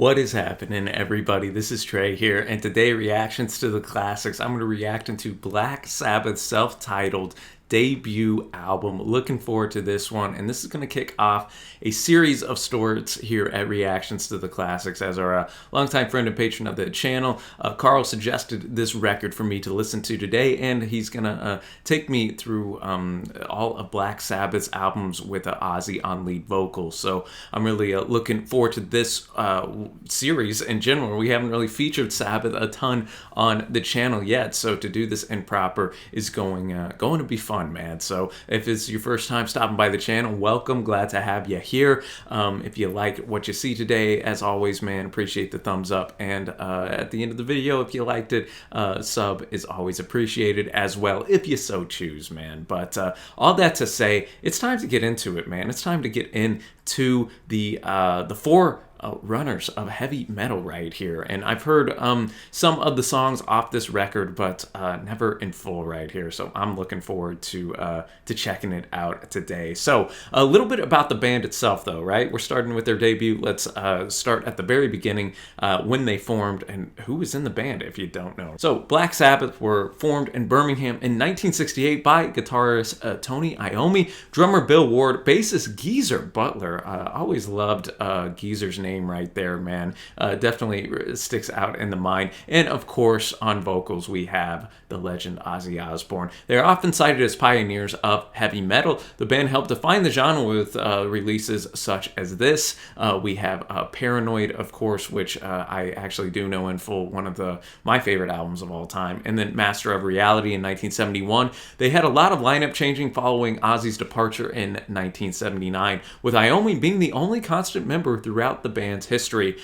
What is happening, everybody? This is Trey here, and today, reactions to the classics. I'm going to react into Black Sabbath's self-titled debut album. Looking forward to this one, and this is going to kick off a series of stories here at Reactions to the Classics. As our longtime friend and patron of the channel, Carl suggested this record for me to listen to today, and he's going to take me through all of Black Sabbath's albums with Ozzy on lead vocals. So I'm really looking forward to this series in general. We haven't really featured Sabbath a ton on the channel yet, so to do this in proper is going to be fun, man. So if it's your first time stopping by the channel, welcome. Glad to have you here. If you like what you see today, as always, man, appreciate the thumbs up. And at the end of the video, if you liked it, sub is always appreciated as well, if you so choose, man. But all that to say, it's time to get into it, man. It's time to get into the four runners of heavy metal right here, and I've heard some of the songs off this record, but never in full right here. So I'm looking forward to checking it out today. So a little bit about the band itself, though, right? We're starting with their debut. Let's start at the very beginning, when they formed and who was in the band, if you don't know. So Black Sabbath were formed in Birmingham in 1968 by guitarist Tony Iommi, drummer Bill Ward, bassist Geezer Butler. Always loved Geezer's name right there, man. Definitely sticks out in the mind. And of course, on vocals, we have the legend Ozzy Osbourne. They're often cited as pioneers of heavy metal. The band helped define the genre with releases such as this. We have Paranoid, of course, which I actually do know in full, one of my favorite albums of all time. And then Master of Reality in 1971. They had a lot of lineup changing following Ozzy's departure in 1979, with Iommi being the only constant member throughout the band's history.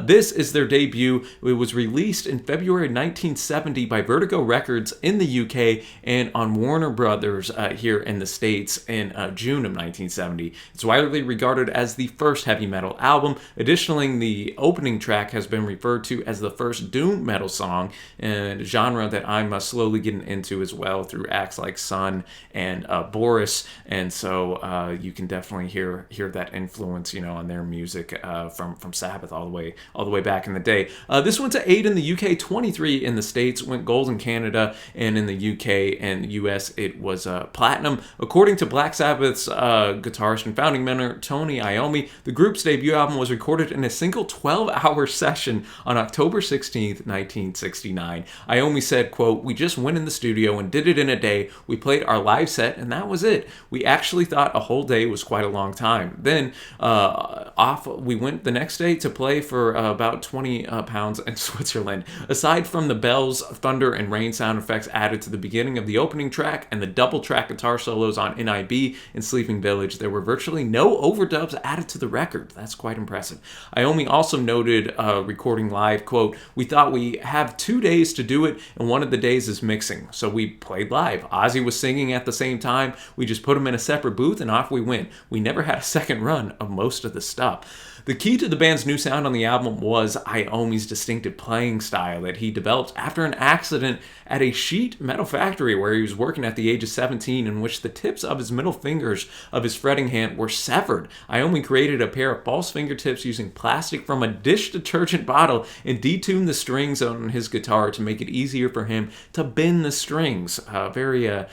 This is their debut. It was released in February 1970 by Vertigo Records in the UK and on Warner Brothers here in the States in June of 1970. It's widely regarded as the first heavy metal album. Additionally, the opening track has been referred to as the first doom metal song, and a genre that I'm slowly getting into as well through acts like Sun and Boris, and so you can definitely hear that influence, on their music from Sabbath all the way back in the day. This went to 8 in the UK, 23 in the States, went gold in Canada, and in the UK and US it was platinum. According to Black Sabbath's guitarist and founding member Tony Iommi, the group's debut album was recorded in a single 12-hour session on October 16th, 1969. Iommi said, quote, "We just went in the studio and did it in a day. We played our live set and that was it. We actually thought a whole day was quite a long time. Then we went the next day to play for about 20 pounds in Switzerland. Aside from the bells, thunder, and rain sound effects added to the beginning of the opening track and the double-track guitar solos on N.I.B. and Sleeping Village, there were virtually no overdubs added to the record." That's quite impressive. Iommi also noted recording live, quote, "We thought we have 2 days to do it, and one of the days is mixing. So we played live. Ozzy was singing at the same time. We just put him in a separate booth, and off we went. We never had a second run of most of the stuff." The key to the band's new sound on the album was Iommi's distinctive playing style that he developed after an accident at a sheet metal factory where he was working at the age of 17, in which the tips of his middle fingers of his fretting hand were severed. Iommi created a pair of false fingertips using plastic from a dish detergent bottle and detuned the strings on his guitar to make it easier for him to bend the strings. Very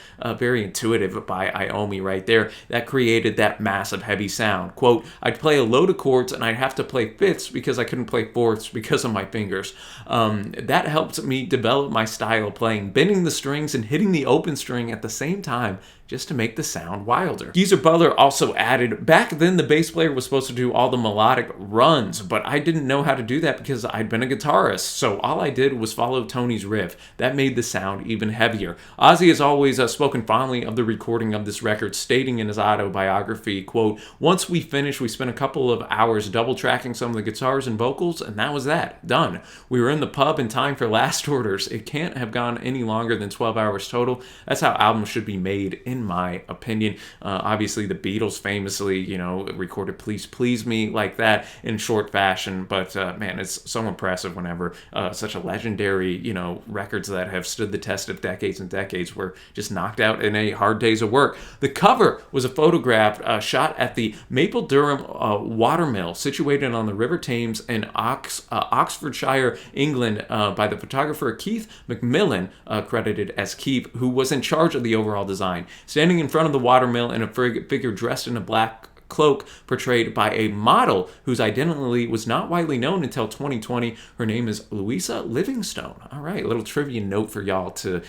intuitive by Iommi right there. That created that massive heavy sound. Quote, "I'd play a load of chords and I'd have to play fifths because I couldn't play fourths because of my fingers. That helped me develop my style of playing, bending the strings and hitting the open string at the same time, just to make the sound wilder." Geezer Butler also added, "Back then the bass player was supposed to do all the melodic runs, but I didn't know how to do that because I'd been a guitarist, so all I did was follow Tony's riff. That made the sound even heavier." Ozzy has always spoken fondly of the recording of this record, stating in his autobiography, quote, "Once we finished, we spent a couple of hours double tracking some of the guitars and vocals, and that was that. Done. We were in the pub in time for last orders. It can't have gone any longer than 12 hours total. That's how albums should be made, in in my opinion. Obviously, the Beatles famously, recorded Please Please Me like that in short fashion, but man, it's so impressive whenever such a legendary, records that have stood the test of decades and decades were just knocked out in a hard day's of work. The cover was a photograph shot at the Maple Durham watermill situated on the River Thames in Oxfordshire, England, by the photographer Keith Macmillan, credited as Keith, who was in charge of the overall design. Standing in front of the watermill in a figure dressed in a black cloak portrayed by a model whose identity was not widely known until 2020. Her name is Louisa Livingstone. All right, a little trivia note for y'all to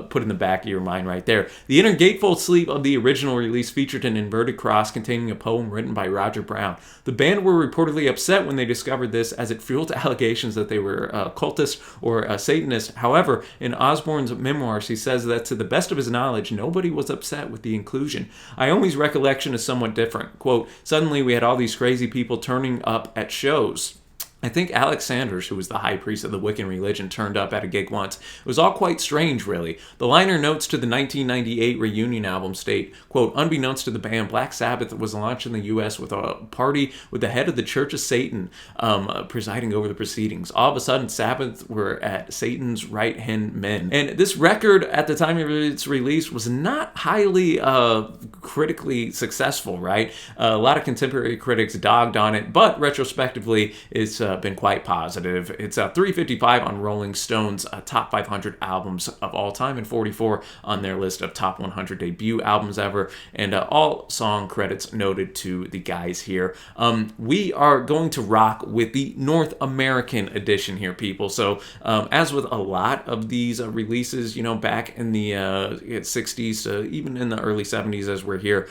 put in the back of your mind right there. The inner gatefold sleeve of the original release featured an inverted cross containing a poem written by Roger Brown. The band were reportedly upset when they discovered this, as it fueled allegations that they were cultists or Satanists. However, in Osborne's memoirs, he says that to the best of his knowledge, nobody was upset with the inclusion. Iommi's recollection is somewhat different. Quote, suddenly we had all these crazy people turning up at shows. I think Alex Sanders, who was the high priest of the Wiccan religion, turned up at a gig once. It was all quite strange, really. The liner notes to the 1998 reunion album state, quote, unbeknownst to the band, Black Sabbath was launched in the U.S. with a party with the head of the Church of Satan presiding over the proceedings. All of a sudden, Sabbath were at Satan's right-hand men. And this record, at the time of its release, was not highly critically successful, right? A lot of contemporary critics dogged on it, but retrospectively, it's been quite positive. It's 355 on Rolling Stone's top 500 albums of all time and 44 on their list of top 100 debut albums ever, and all song credits noted to the guys here. We are going to rock with the North American edition here, people. So as with a lot of these releases, back in the 60s to even in the early 70s, as we're here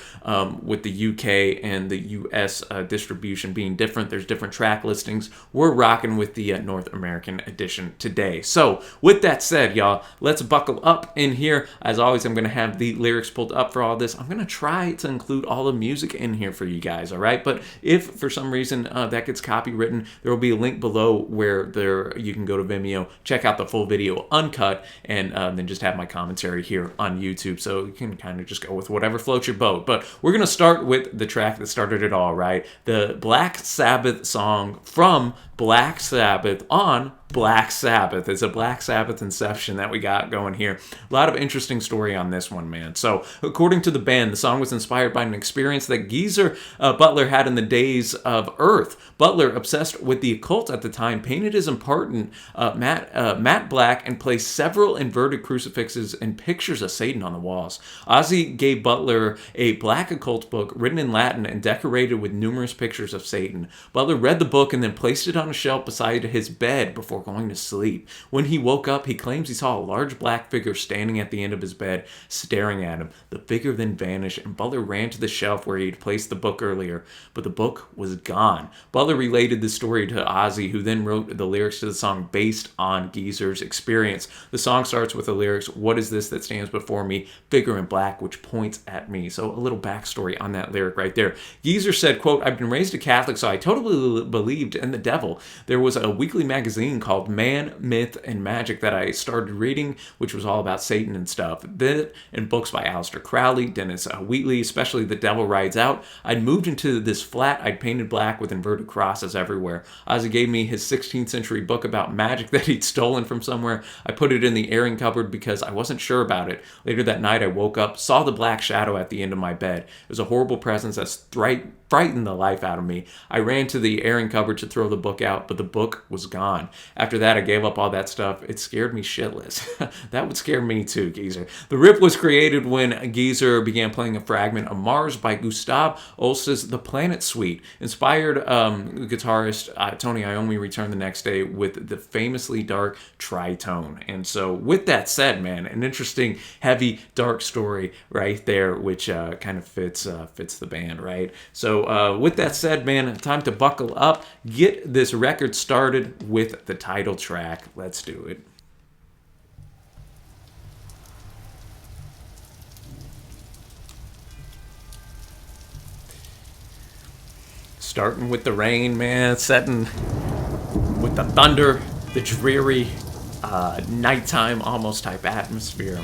with the UK and the US distribution being different, there's different track listings. We're rocking with the North American edition today. So with that said, y'all, let's buckle up in here. As always, I'm going to have the lyrics pulled up for all this. I'm going to try to include all the music in here for you guys, all right? But if for some reason that gets copywritten, there will be a link below where you can go to Vimeo, check out the full video uncut, and then just have my commentary here on YouTube. So you can kind of just go with whatever floats your boat. But we're going to start with the track that started it all, right? The Black Sabbath song from Black Sabbath on Black Sabbath. It's a Black Sabbath inception that we got going here. A lot of interesting story on this one, man. So, according to the band, the song was inspired by an experience that Geezer Butler had in the days of Earth. Butler, obsessed with the occult at the time, painted his important matte black and placed several inverted crucifixes and pictures of Satan on the walls. Ozzy gave Butler a black occult book written in Latin and decorated with numerous pictures of Satan. Butler read the book and then placed it on a shelf beside his bed before going to sleep. When he woke up, he claims he saw a large black figure standing at the end of his bed, staring at him. The figure then vanished, and Butler ran to the shelf where he had placed the book earlier, but the book was gone. Butler related the story to Ozzy, who then wrote the lyrics to the song based on Geezer's experience. The song starts with the lyrics, "What is this that stands before me? Figure in black, which points at me." So a little backstory on that lyric right there. Geezer said, quote, "I've been raised a Catholic, so I totally believed in the devil. There was a weekly magazine called Man, Myth, and Magic that I started reading, which was all about Satan and stuff. That and books by Aleister Crowley, Dennis Wheatley, especially The Devil Rides Out. I'd moved into this flat I'd painted black with inverted crosses everywhere. Ozzy gave me his 16th century book about magic that he'd stolen from somewhere. I put it in the airing cupboard because I wasn't sure about it. Later that night, I woke up, saw the black shadow at the end of my bed. It was a horrible presence that frightened the life out of me. I ran to the airing cupboard to throw the book out, but the book was gone. After that, I gave up all that stuff. It scared me shitless." That would scare me too, Geezer. The riff was created when Geezer began playing a fragment of Mars by Gustav Holst's The Planet Suite. Inspired guitarist Tony Iommi returned the next day with the famously dark tritone. And so with that said, man, an interesting, heavy, dark story right there, which kind of fits the band, right? So with that said, man, time to buckle up, get this record started with the title track. Let's do it. Starting with the rain, man, setting with the thunder, the dreary nighttime almost type atmosphere.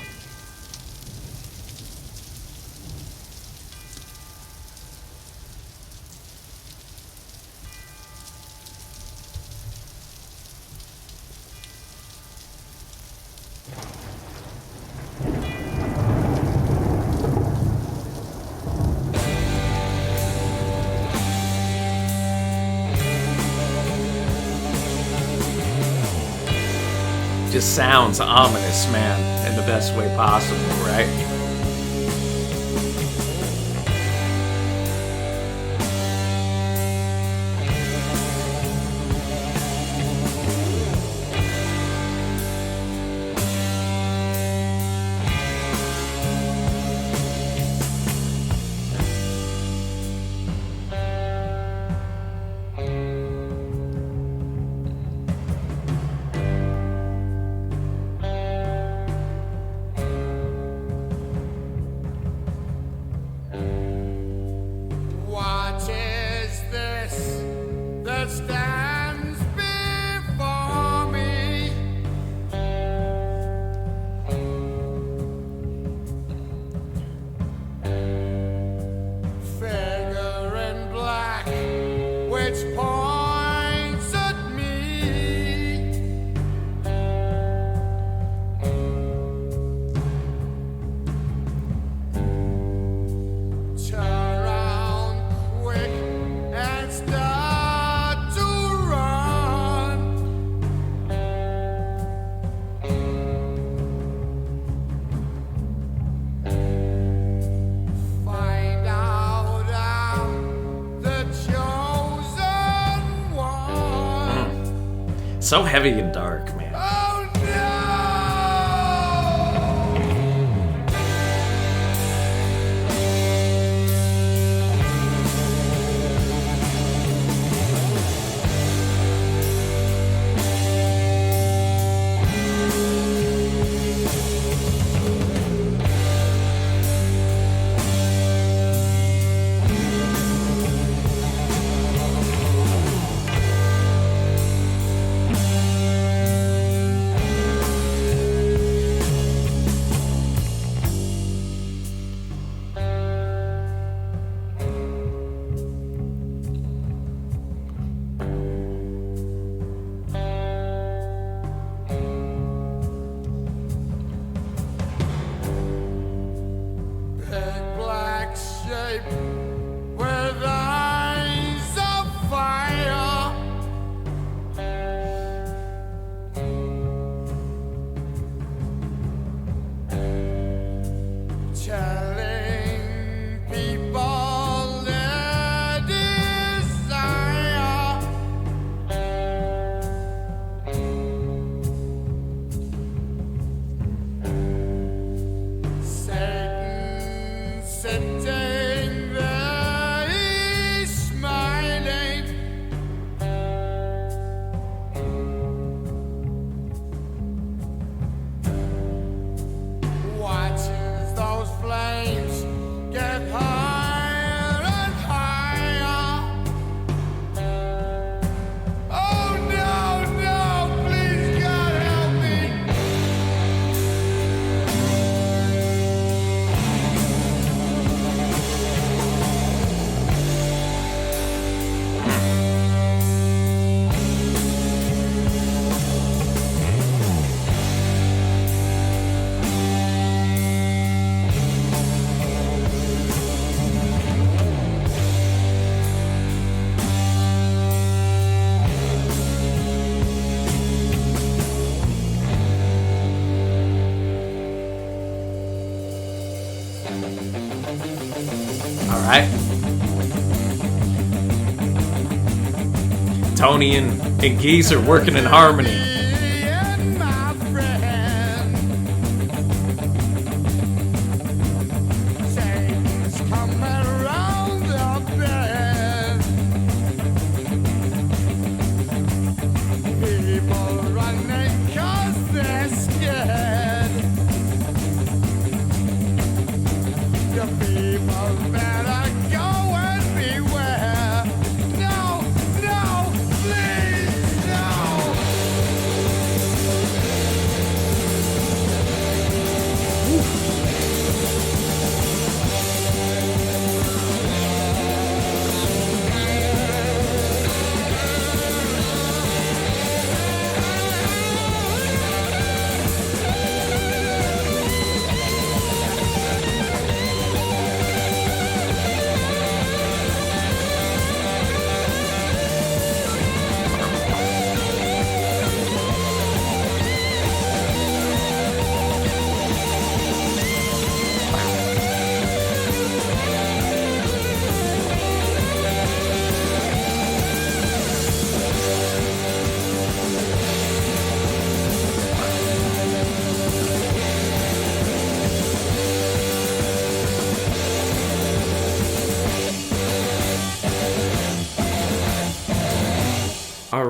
just sounds ominous, man, in the best way possible, right? That stands before me. Figure in black, which points at me. Turn around quick and start to run. Find out I'm the chosen one. So heavy and dark, man. Oh no! Shape with eyes of fire, telling people their desire. Satan sitting there, he's smiling. Watches those flames get higher and higher. Oh no, no, please God help me. All right. Tony and Geese are working in harmony. And my friend, Satan's coming around the bend. People running 'cause they're scared. You people better go and beware. No, no, please, no.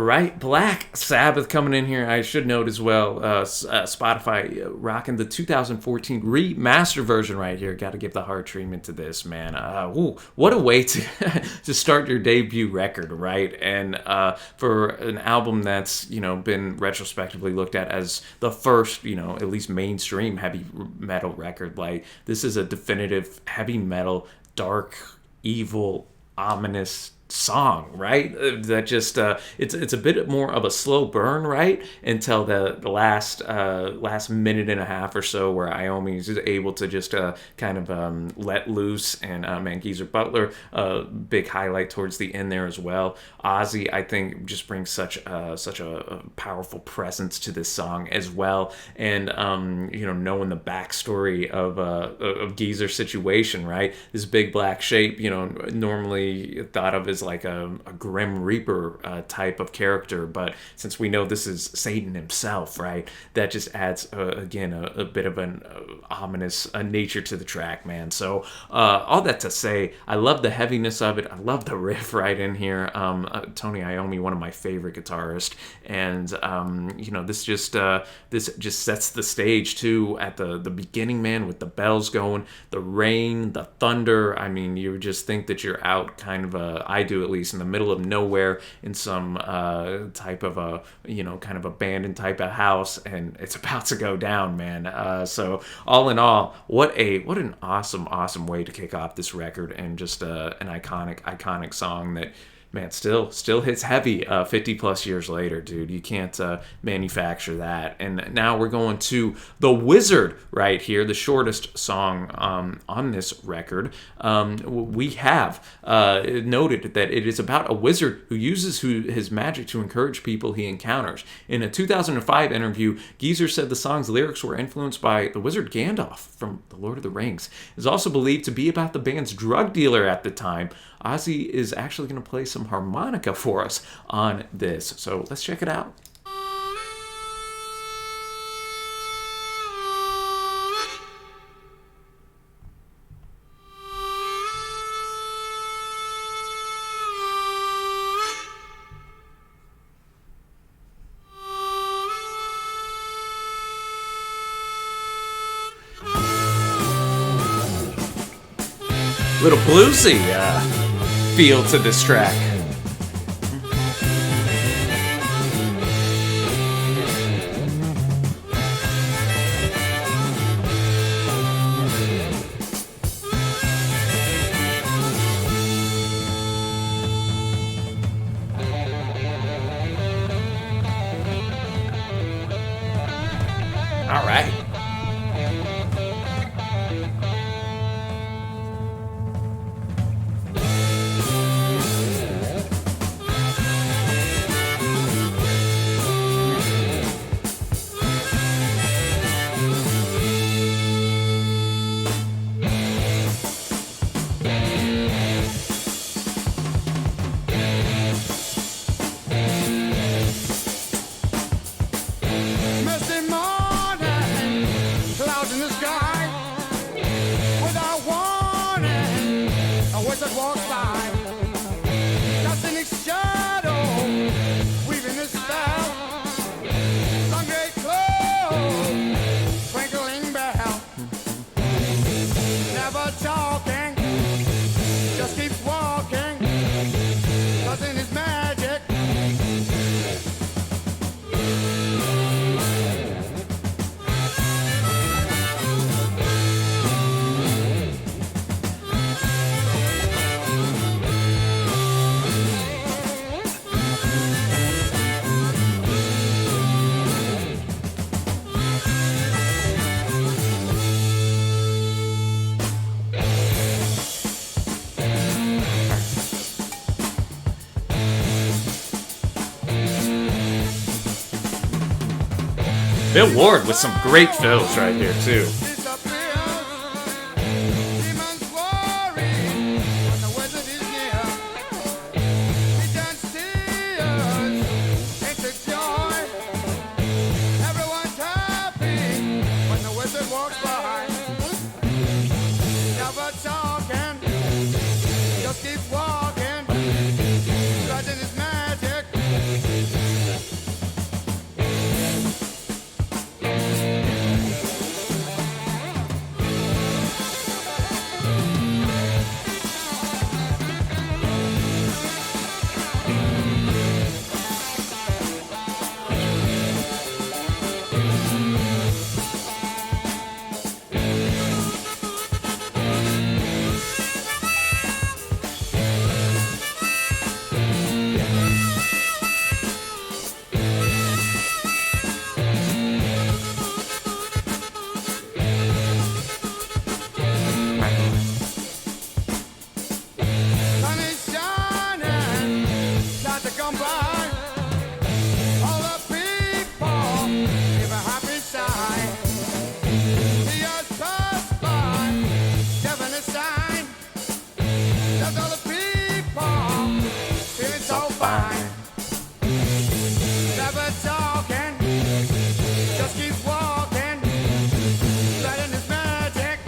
right, Black Sabbath coming in here. I should note as well, Spotify rocking the 2014 remaster version right here. Got to give the hard treatment to this, man. What a way to to start your debut record, right? And for an album that's been retrospectively looked at as the first, at least mainstream heavy metal record. Like, this is a definitive heavy metal, dark, evil, ominous song, right? That just it's a bit more of a slow burn, right, until the last minute and a half or so, where Iommi is able to just kind of let loose. And man, Geezer Butler, big highlight towards the end there as well. Ozzy, I think, just brings such a powerful presence to this song as well. And knowing the backstory of Geezer's situation, right? This big black shape, normally thought of as like a grim reaper type of character, but since we know this is Satan himself, right, that just adds again a bit of an ominous nature to the track, man. So all that to say, I love the heaviness of it. I love the riff right in here. Tony Iommi, one of my favorite guitarists, and this just sets the stage too at the beginning, man, with the bells going, the rain, the thunder. I mean, you just think that you're out kind of I do at least, in the middle of nowhere in some type of a kind of abandoned type of house, and it's about to go down, man. So all in all, what an awesome way to kick off this record, and just an iconic song that, man, still hits heavy 50 plus years later, dude. You can't manufacture that. And now we're going to The Wizard right here, the shortest song on this record. We have noted that it is about a wizard who uses his magic to encourage people he encounters. In a 2005 interview, Geezer said the song's lyrics were influenced by the wizard Gandalf from The Lord of the Rings. It is also believed to be about the band's drug dealer at the time. Ozzy is actually going to play some harmonica for us on this. So let's check it out. Little bluesy feel to this track. All right. Misty morning, clouds in the sky. Without warning, a wizard walks by. Casting his shadow, weaving his spell. Some great cloud, twinkling bell. Never talking, just keeps walking. Causing his magic. Bill Ward with some great fills right here too. talking, just keep walking, letting his magic.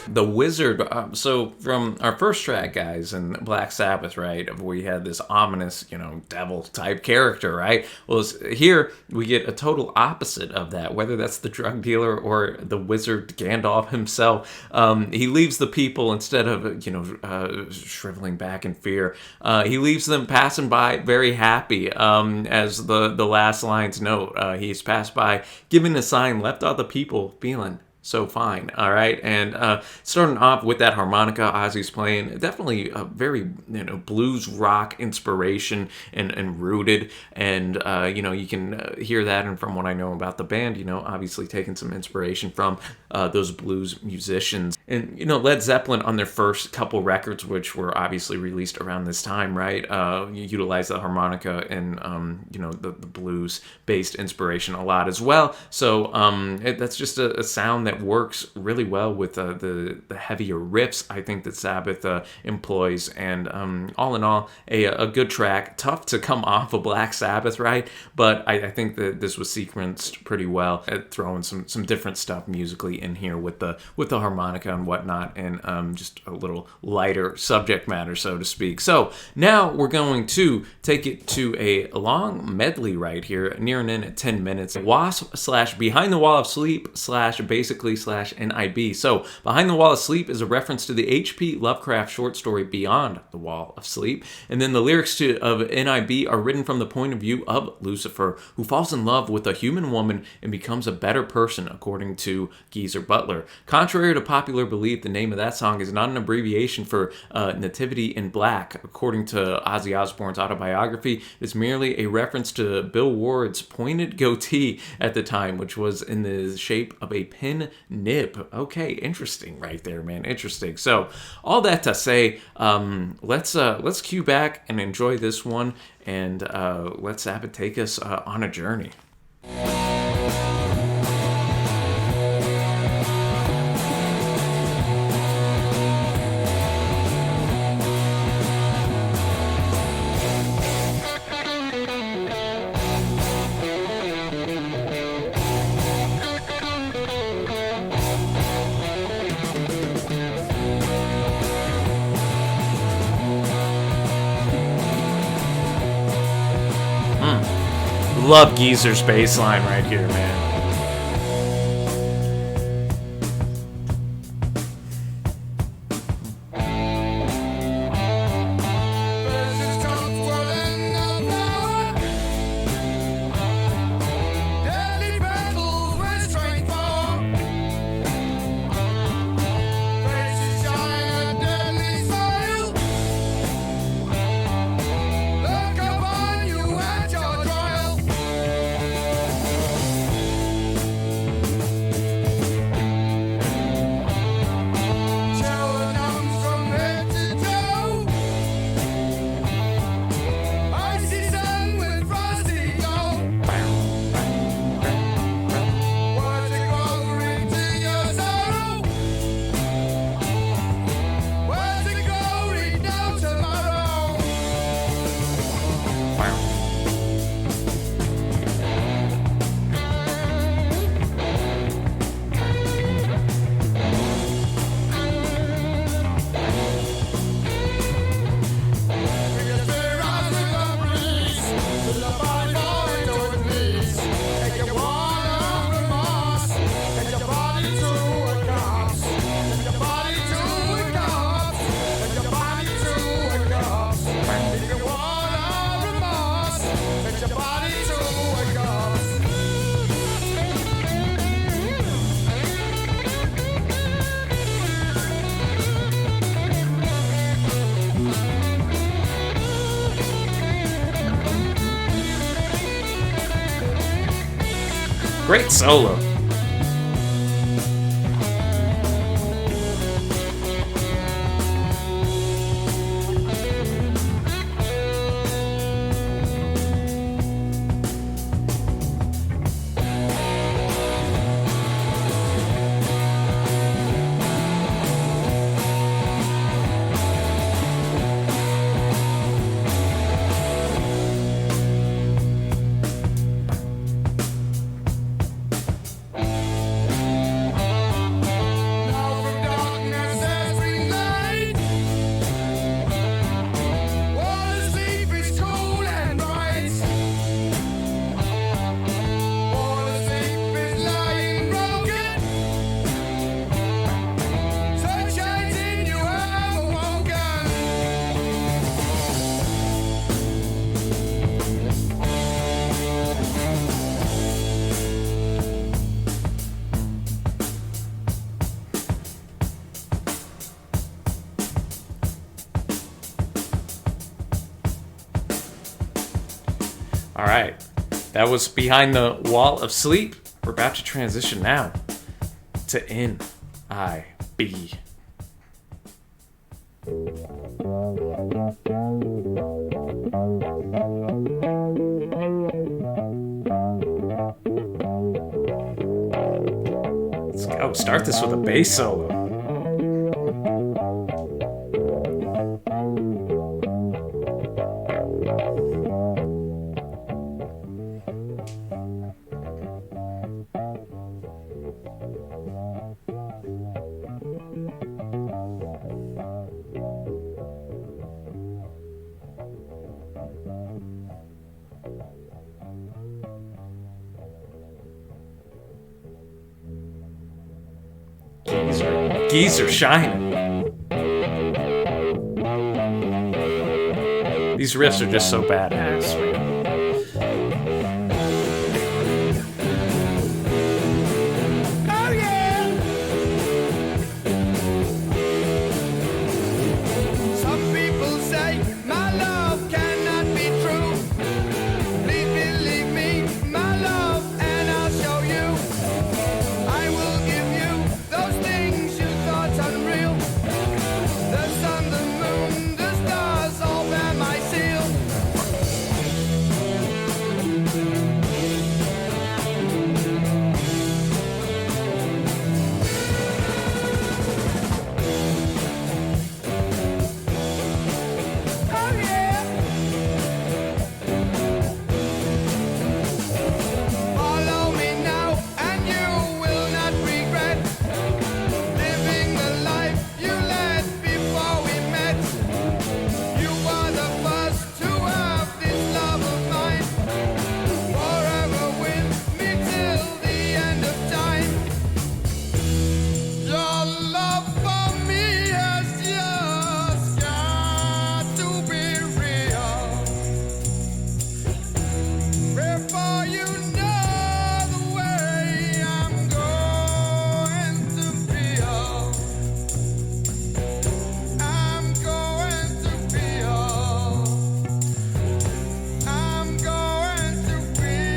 The Wizard. So from our first track, guys, in Black Sabbath, right, we had this ominous, devil type character, right? Well, here we get a total opposite of that. Whether that's the drug dealer or the wizard Gandalf himself, he leaves the people instead of shriveling back in fear. He leaves them passing by very happy. As the last lines note, he's passed by, giving a sign, left all the people feeling so fine. All right. And starting off with that harmonica Ozzy's playing, definitely a very blues rock inspiration and rooted. And you can hear that, and from what I know about the band, obviously taking some inspiration from those blues musicians. And Led Zeppelin, on their first couple records, which were obviously released around this time, right, utilized the harmonica and the blues based inspiration a lot as well. So that's just a sound that works really well with the heavier riffs, I think, that Sabbath employs. And all in all, a good track. Tough to come off of Black Sabbath, right? But I think that this was sequenced pretty well at throwing some different stuff musically in here with the harmonica and whatnot, and just a little lighter subject matter, so to speak. So now we're going to take it to a long medley right here, nearing in at 10 minutes. Wasp / Behind the Wall of Sleep / basically / N.I.B. So Behind the Wall of Sleep is a reference to the H.P. Lovecraft short story Beyond the Wall of Sleep. And then the lyrics of N.I.B. are written from the point of view of Lucifer, who falls in love with a human woman and becomes a better person, according to Geezer Butler. Contrary to popular belief, the name of that song is not an abbreviation for Nativity in Black. According to Ozzy Osbourne's autobiography, it's merely a reference to Bill Ward's pointed goatee at the time, which was in the shape of a pin nib. Okay, interesting right there, man. Interesting. So all that to say, let's cue back and enjoy this one, and let Sabbath take us on a journey. Love Geezer's bass line right here, man. Great solo. All right. That was Behind the Wall of Sleep. We're about to transition now to N.I.B. Let's go. Start this with a bass solo. Geezer shining. These riffs are just so badass, man. Oh yeah. Some people say my love cannot be true. Please believe me, my love, and I'll show you. I will give you those things you thought unreal. The sun, the moon, the stars all bear my seal. Oh yeah. Follow me now, and you will not regret living the life you led before we met. You are the first to have this love of mine, forever with me till the end of time. Your love for me has just got to be real. Before you know the way I'm going to feel, I'm going to feel, I'm going to feel.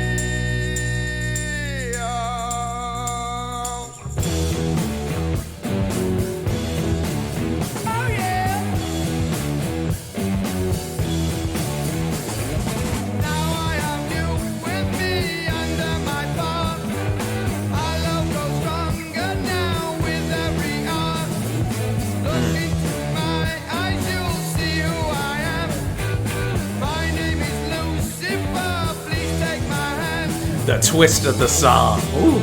Oh yeah. Now I have you with me under my palm. Our love grows stronger now with every hour. Look into my eyes, you'll see who I am. My name is Lucifer, please take my hand. The twist of the song. Ooh.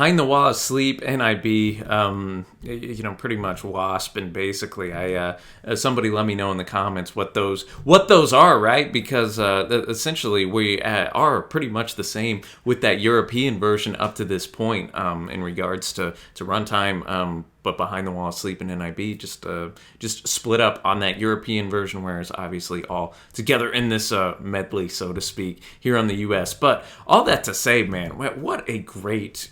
Behind the Wall of Sleep, N.I.B, pretty much Wasp, and basically, somebody let me know in the comments what those are, right? Because essentially we are pretty much the same with that European version up to this point in regards to runtime. But Behind the Wall of Sleep and N.I.B just split up on that European version, whereas obviously all together in this medley, so to speak, here on the U.S. But all that to say, man, what a great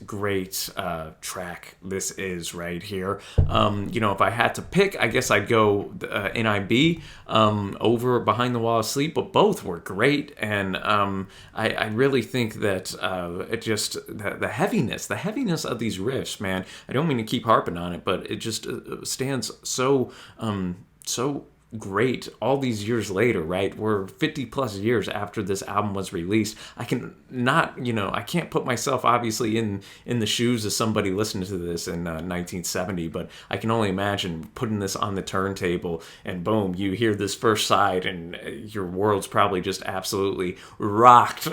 track this is right here. If I had to pick, I guess I'd go N.I.B over Behind the Wall of Sleep, but both were great, and I really think that the heaviness of these riffs, man. I don't mean to keep harping on it, but it just stands so great all these years later, right? We're 50 plus years after this album was released. I can't put myself obviously in the shoes of somebody listening to this in 1970, but I can only imagine putting this on the turntable and boom, you hear this first side and your world's probably just absolutely rocked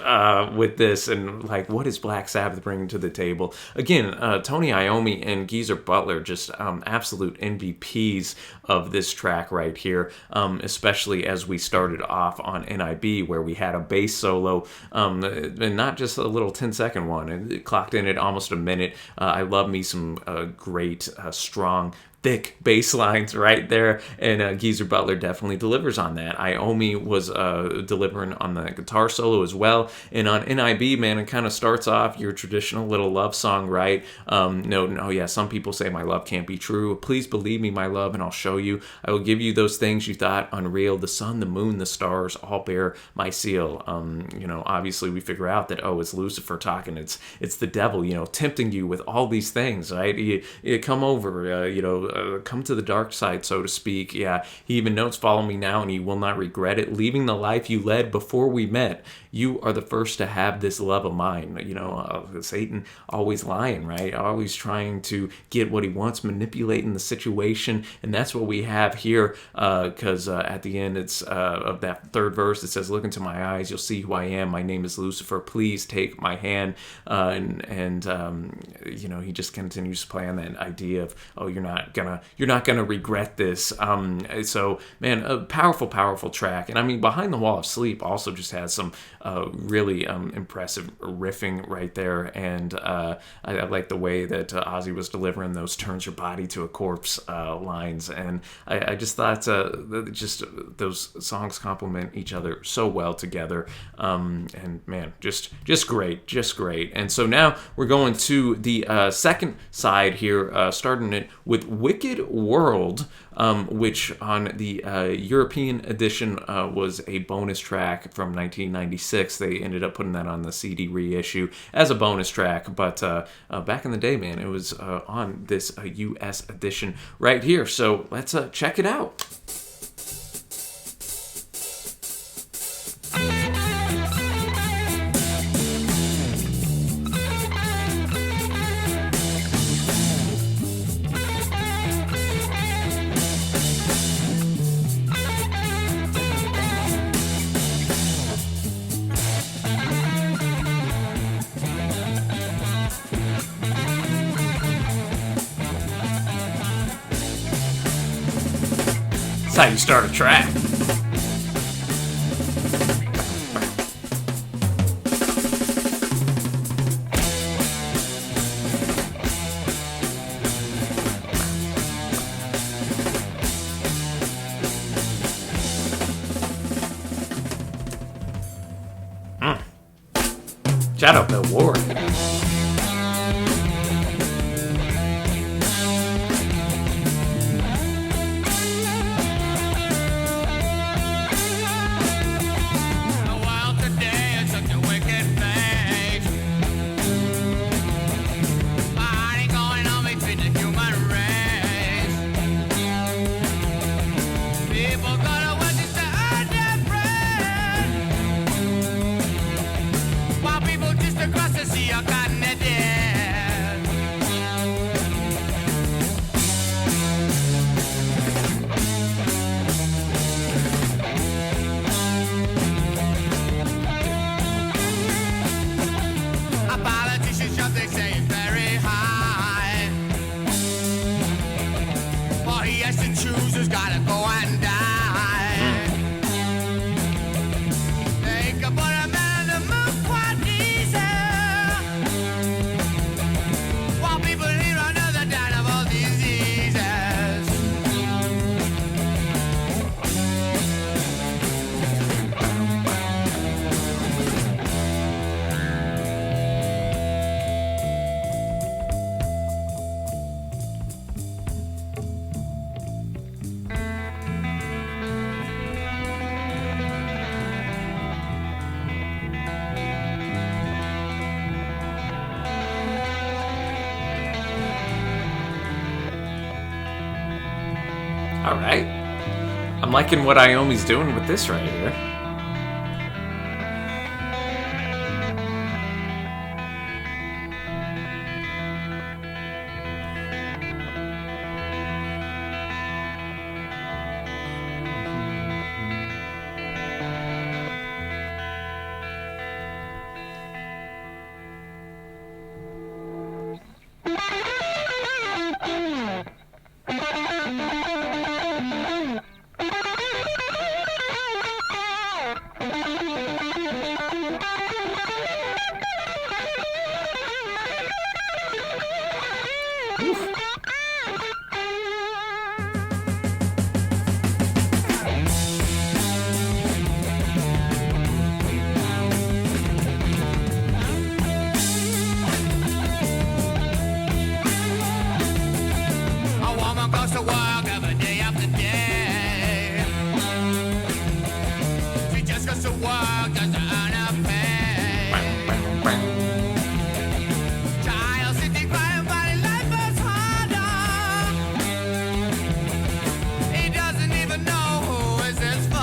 with this, and like, what is Black Sabbath bringing to the table? Again, Tony Iommi and Geezer Butler, just absolute MVPs of this track right here. Especially as we started off on N.I.B, where we had a bass solo, and not just a little 10-second one. It clocked in at almost a minute. I love me some great, strong, thick bass lines right there, and Geezer Butler definitely delivers on that. Iommi was delivering on the guitar solo as well, and on N.I.B, man, it kind of starts off your traditional little love song, right? No, yeah, some people say my love can't be true. Please believe me, my love, and I'll show you. I will give you those things you thought unreal. The sun, the moon, the stars all bear my seal. Obviously we figure out that, it's Lucifer talking. It's the devil, tempting you with all these things, right? You come over, come to the dark side, so to speak. Yeah, he even notes, follow me now and you will not regret it. Leaving the life you led before we met. You are the first to have this love of mine. Satan always lying, right? Always trying to get what he wants, manipulating the situation. And that's what we have here, because at the end of that third verse, it says, look into my eyes, you'll see who I am. My name is Lucifer. Please take my hand. He just continues to play on that idea of, you're not gonna regret this. So man, a powerful track. And I mean, Behind the Wall of Sleep also just has some really impressive riffing right there, and I like the way that Ozzy was delivering those "turns your body to a corpse" lines, and I just thought just those songs complement each other so well together, and man, just great. And so now we're going to the second side here, starting it with Wicked World, which on the European edition was a bonus track from 1996. They ended up putting that on the CD reissue as a bonus track, but back in the day, man, it was on this US edition right here. So let's check it out. That's how you start a track. Shout out to Ward. Across the sea, I got all right. I'm liking what Iommi's doing with this right here. A woman goes to work every day after day. She just goes to work just to earn her pay. Child sitting crying, but life is harder. He doesn't even know who is his father.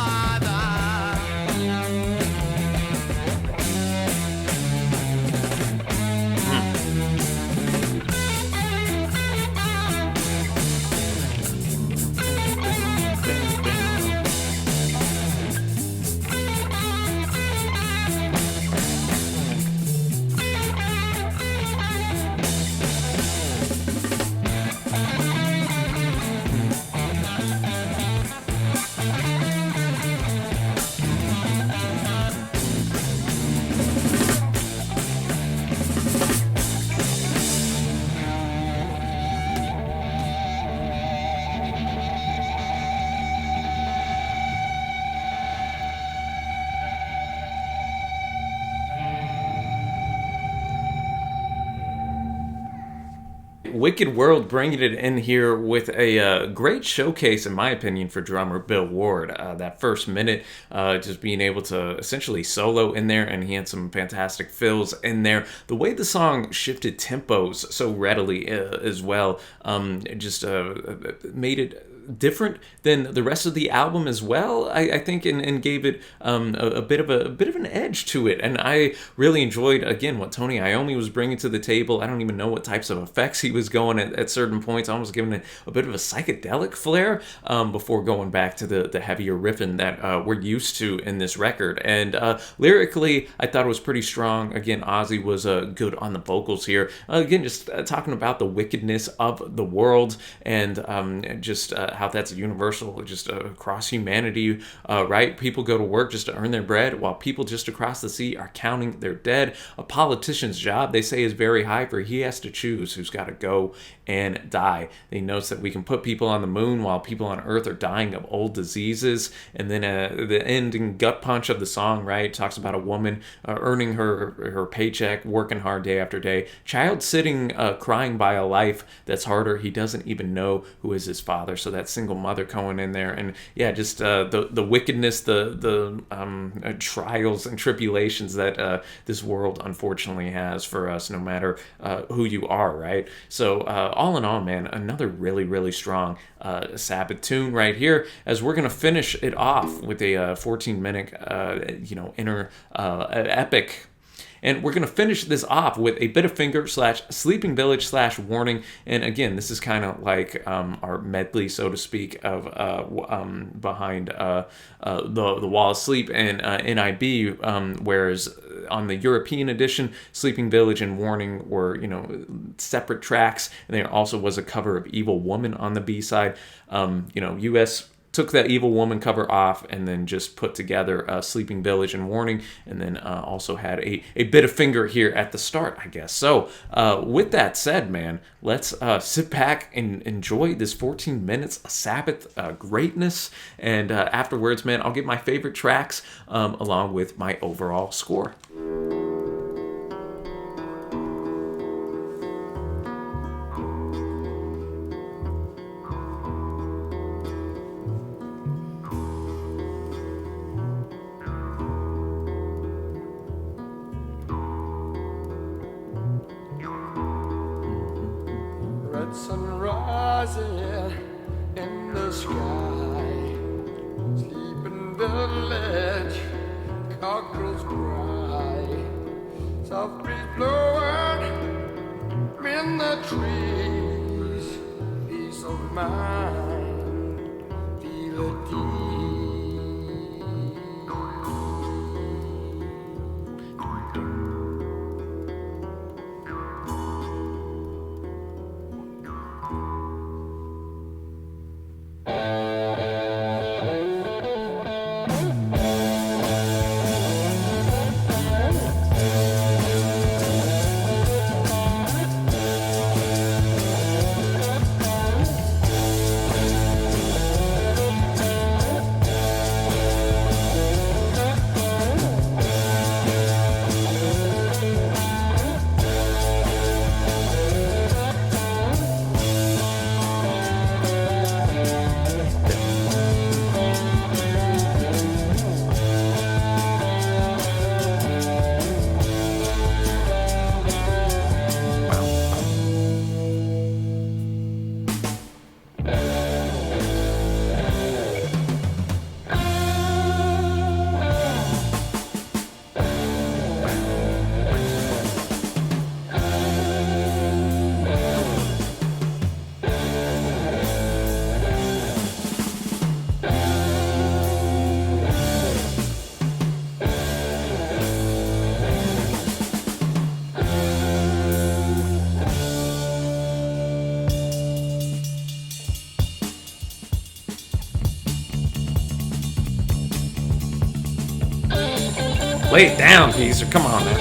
Wicked World bringing it in here with a great showcase, in my opinion, for drummer Bill Ward. That first minute, just being able to essentially solo in there, and he had some fantastic fills in there. The way the song shifted tempos so readily as well, just made it different than the rest of the album as well, I think, and gave it a bit of an edge to it. And I really enjoyed, again, what Tony Iommi was bringing to the table. I don't even know what types of effects he was going at certain points, almost giving it a bit of a psychedelic flair before going back to the heavier riffing that we're used to in this record. And lyrically, I thought it was pretty strong. Again, Ozzy was good on the vocals here. Again, just talking about the wickedness of the world, and just how that's universal, just across humanity, right? People go to work just to earn their bread, while people just across the sea are counting their dead. A politician's job, they say, is very high, for he has to choose who's got to go and die. He notes that we can put people on the moon while people on Earth are dying of old diseases. And then the ending gut punch of the song, right, talks about a woman earning her paycheck, working hard day after day, child sitting crying by a life that's harder. He doesn't even know who is his father. So that single mother going in there, and yeah, just the wickedness, the trials and tribulations that this world unfortunately has for us, no matter who you are, right? So all in all, man, another really strong Sabbath tune right here, as we're gonna finish it off with a 14-minute inner epic. And we're going to finish this off with a Bit of Finger / Sleeping Village / Warning. And again, this is kind of like our medley, so to speak, of behind the Wall of Sleep and N.I.B. Whereas on the European edition, Sleeping Village and Warning were, separate tracks. And there also was a cover of Evil Woman on the B-side. U.S. took that Evil Woman cover off and then just put together Sleeping Village and Warning, and then also had a Bit of Finger here at the start, I guess. So with that said, man, let's sit back and enjoy this 14 minutes of Sabbath greatness, and afterwards, man, I'll get my favorite tracks along with my overall score. Red sun rising in the sky. Sleeping village, cockerels cry. Soft breeze blowing in the trees. Peace of mind, feel it deep. Lay it down, Geezer. Come on now.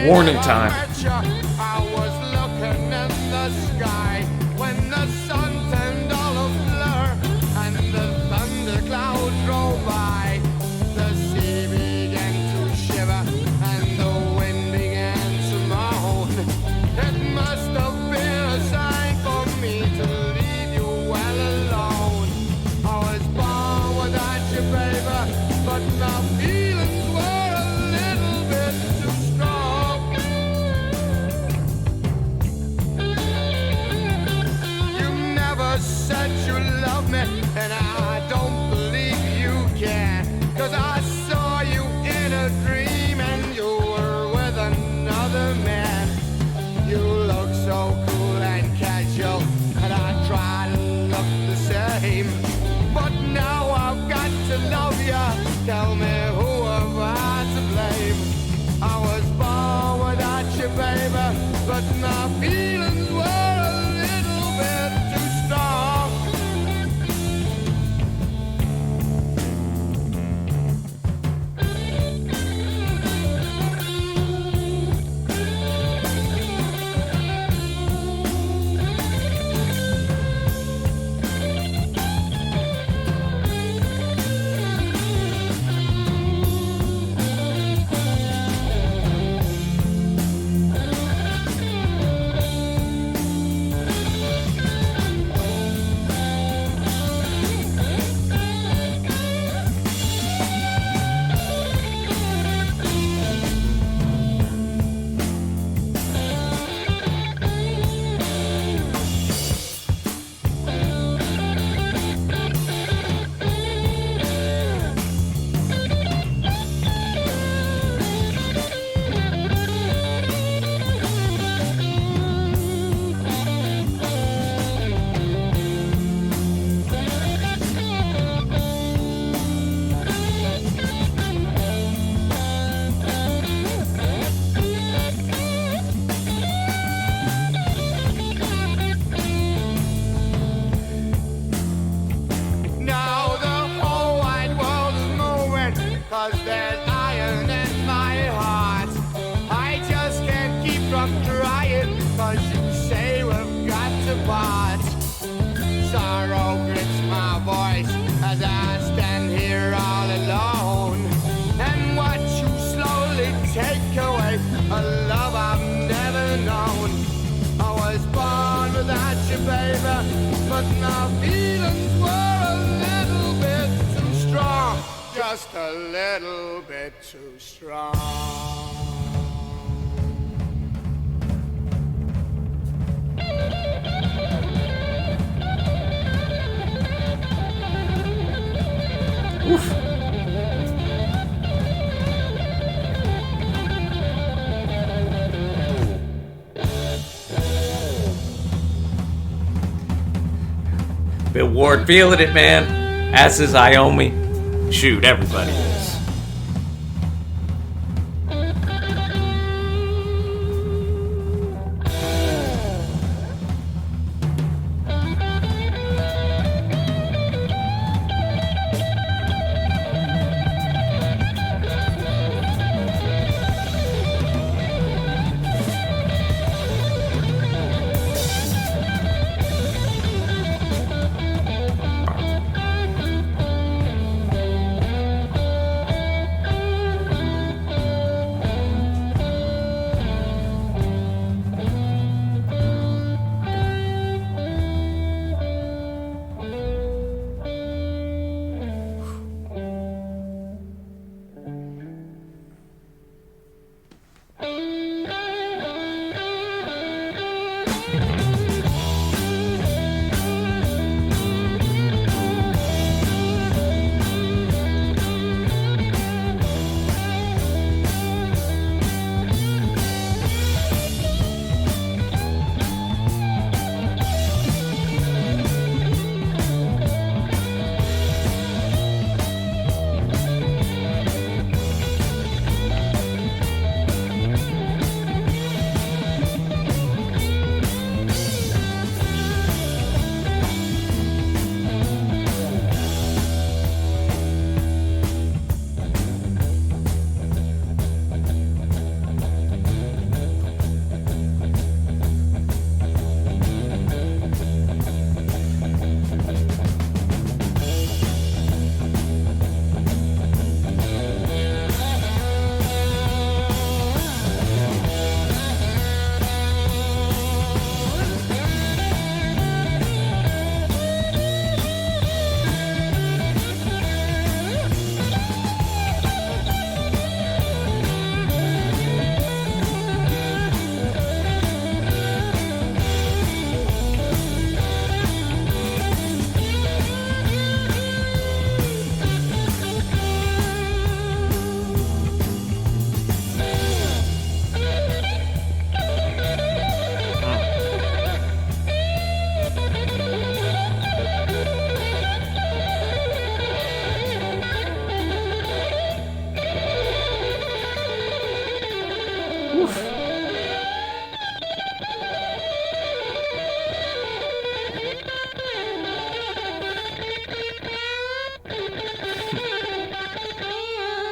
Warning time. I was looking in the sky when the sun turned all a blur and the thunder clouds rolled by. The sea began to shiver and the wind began to moan. It must have been a sign for me to leave you well alone. I was born without you, baby, but my feelings were a little bit too strong. Said you love me, and I don't believe you can. 'Cause I saw you in a dream, and you were with another man. You look so cool and casual, and I try to look the same. But now I've got to love you. Tell me, who am I to blame? I was born without you, baby, but my feelings were a little bit too strong. take away a love I've never known. I was born without you, baby, but my feelings were a little bit too strong, just a little bit too strong. Oof. Bill Ward feeling it, man. As is Iomi. Shoot, everybody is.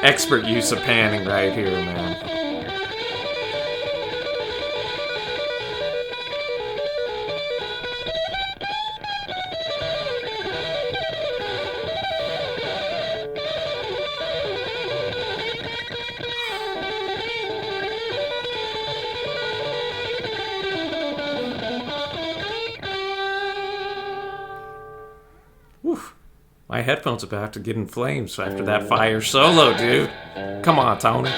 Expert use of panning right here, man. Woof. My headphones about to get in flames after that fire solo, dude. Come on, Tony.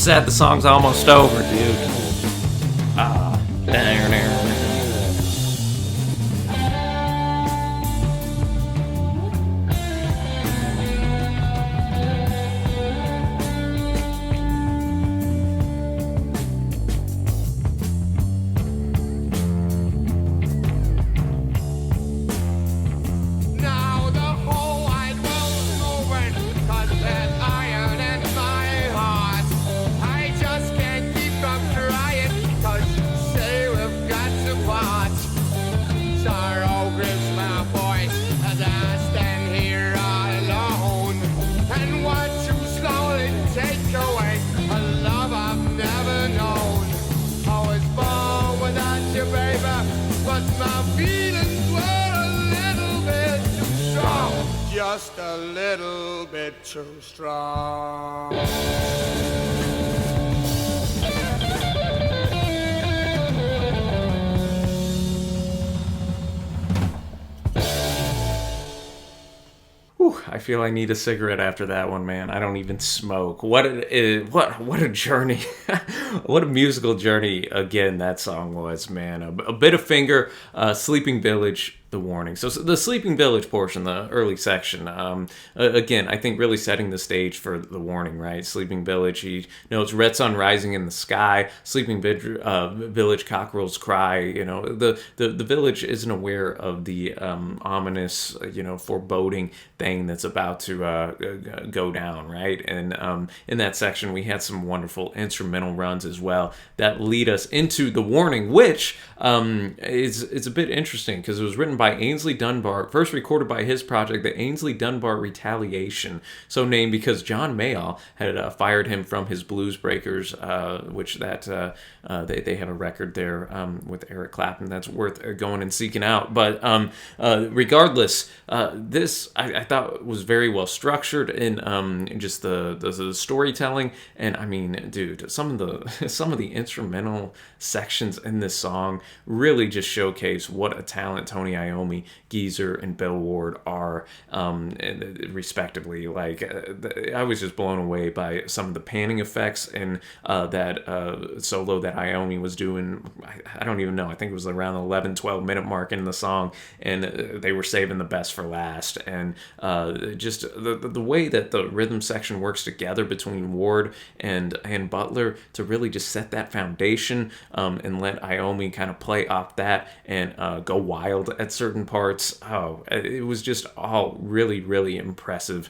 upset the song's almost over, dude. Ah, there. Now the whole wide world's moving, 'cause there's iron in my heart. I just can't keep from crying, 'cause you say we've got to part. Sorrow grips my voice as I stand here all alone, and watch you slowly take away a love I've never known. I was born without you, baby, but my feelings were a little bit too strong, just a little bit too strong. Whew, I feel I need a cigarette after that one, man. I don't even smoke. What a journey. What a musical journey again that song was, man. A bit of finger, Sleeping Village, the warning. So the Sleeping Village portion, the early section, again, I think really setting the stage for the warning, right? Sleeping Village, he knows red sun rising in the sky. Sleeping Village, cockerels cry. You know, the village isn't aware of the ominous, foreboding thing that's about to go down, right? And in that section, we had some wonderful instrumental runs as well that lead us into the warning, which is a bit interesting because it was written by Ainsley Dunbar, first recorded by his project, the Ainsley Dunbar Retaliation, so named because John Mayall had fired him from his Blues Breakers, which they have a record there with Eric Clapton that's worth going and seeking out. But regardless, this I thought was very well structured in just the storytelling, and I mean, dude, some of the instrumental sections in this song really just showcase what a talent Tony Iommi, Geezer, and Bill Ward are, respectively. Like, I was just blown away by some of the panning effects and that solo that Iommi was doing. I don't even know. I think it was around the 12 minute mark in the song, and they were saving the best for last. And just the way that the rhythm section works together between Ward and Butler to really just set that foundation, and let Iommi kind of play off that and go wild at certain parts. Oh, it was just all really, really impressive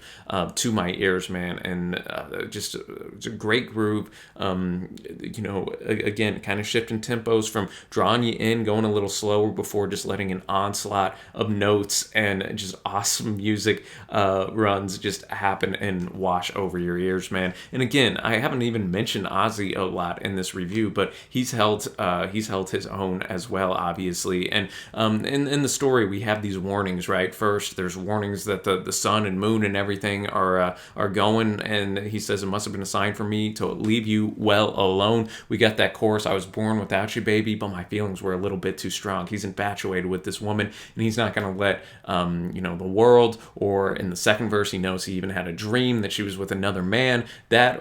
to my ears, man. And just a great groove. Again, kind of shifting tempos from drawing you in, going a little slower before just letting an onslaught of notes and just awesome music runs just happen and wash over your ears, man. And again, I haven't even mentioned Ozzy a lot in this review, but he's held his own as well, obviously. And in the story, we have these warnings, right? First, there's warnings that the sun and moon and everything are going, and he says it must have been a sign for me to leave you well alone. We got that chorus, I was born without you, baby, but my feelings were a little bit too strong. He's infatuated with this woman, and he's not going to let the world, or in the second verse, he knows he even had a dream that she was with another man that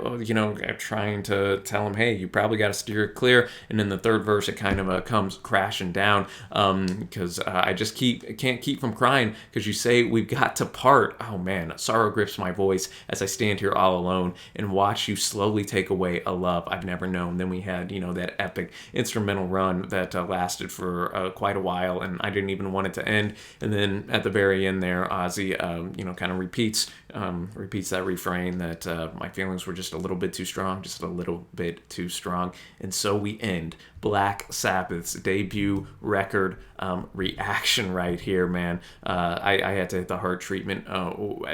trying to tell him, hey, you probably got to steer it clear. And in the third verse, it kind of comes crashing down because I just can't keep from crying because you say we've got to part. Oh man, sorrow grips my voice as I stand here all alone and watch you slowly take away a love I've never known. Then we had that epic instrumental run that lasted for quite a while, and I didn't even want it to end. And then at the very end there, Ozzy kind of repeats that refrain that my feelings were just a little bit too strong, and so we end Black Sabbath's debut record reaction right here, man. I had to hit the heart treatment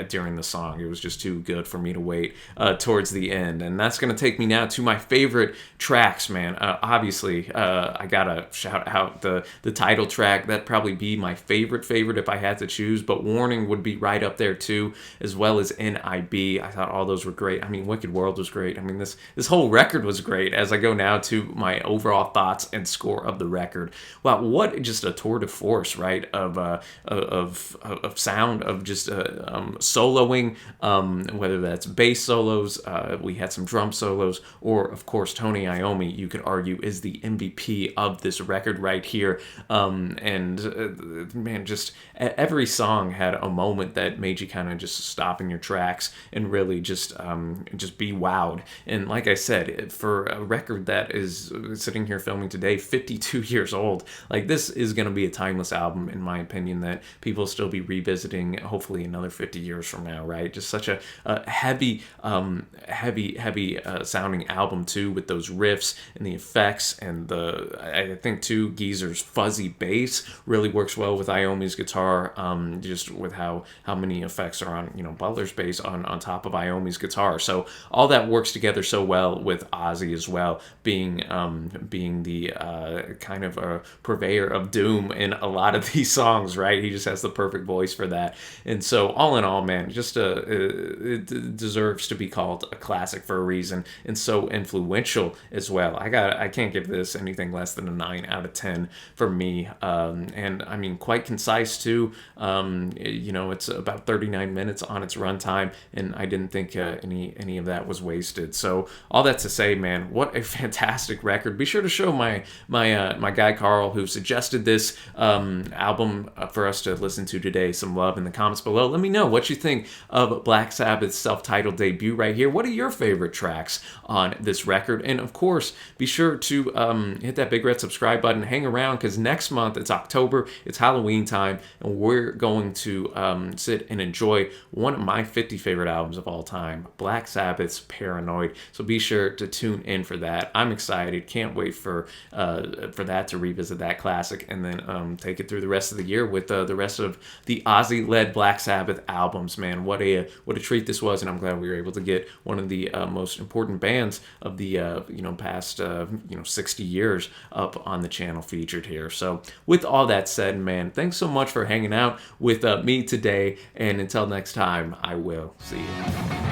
during the song. It was just too good for me to wait towards the end. And that's going to take me now to my favorite tracks, man. Obviously, I got to shout out the title track. That'd probably be my favorite if I had to choose, but Warning would be right up there too, as well as N.I.B. I thought all those were great. I mean, Wicked World was great. I mean, this whole record was great. As I go now to my overall thoughts and score of the record. Wow, what just a tour de force, right, of sound, of just soloing, whether that's bass solos, we had some drum solos, or of course Tony Iommi, you could argue, is the MVP of this record right here. Man, just every song had a moment that made you kind of just stop in your tracks and really just be wowed. And like I said, for a record that is sitting here filming today, 52 years old, like this is going to be a timeless album, in my opinion, that people will still be revisiting hopefully another 50 years from now, right? Just such a heavy sounding album too, with those riffs and the effects, and I think too, Geezer's fuzzy bass really works well with Iommi's guitar, just with how many effects are on, Butler's bass on top of Iommi's guitar. So all that works together so well with Ozzy as well, being the kind of a purveyor of doom in a lot of these songs, right? He just has the perfect voice for that. And so all in all, man, just it deserves to be called a classic for a reason, and so influential as well. I can't give this anything less than a 9 out of 10 for me. And I mean, quite concise too. It's about 39 minutes on its runtime, and I didn't think any of that was wasted. So all that to say, man, what a fantastic record. Be sure to show my guy Carl, who suggested this album for us to listen to today, some love in the comments below. Let me know what you think of Black Sabbath's self-titled debut right here. What are your favorite tracks on this record? And of course, be sure to hit that big red subscribe button. Hang around, because next month it's October, it's Halloween time, and we're going to sit and enjoy one of my 50 favorite albums of all time, Black Sabbath's Paranoid. So be sure to tune in for that. I'm excited. Can't wait for that, to revisit that classic, and then take it through the rest of the year with the rest of the Ozzy-led Black Sabbath albums. Man, what a treat this was, and I'm glad we were able to get one of the most important bands of the past 60 years up on the channel featured here. So with all that said, man, thanks so much for hanging out with me today, and until next time, I will see you.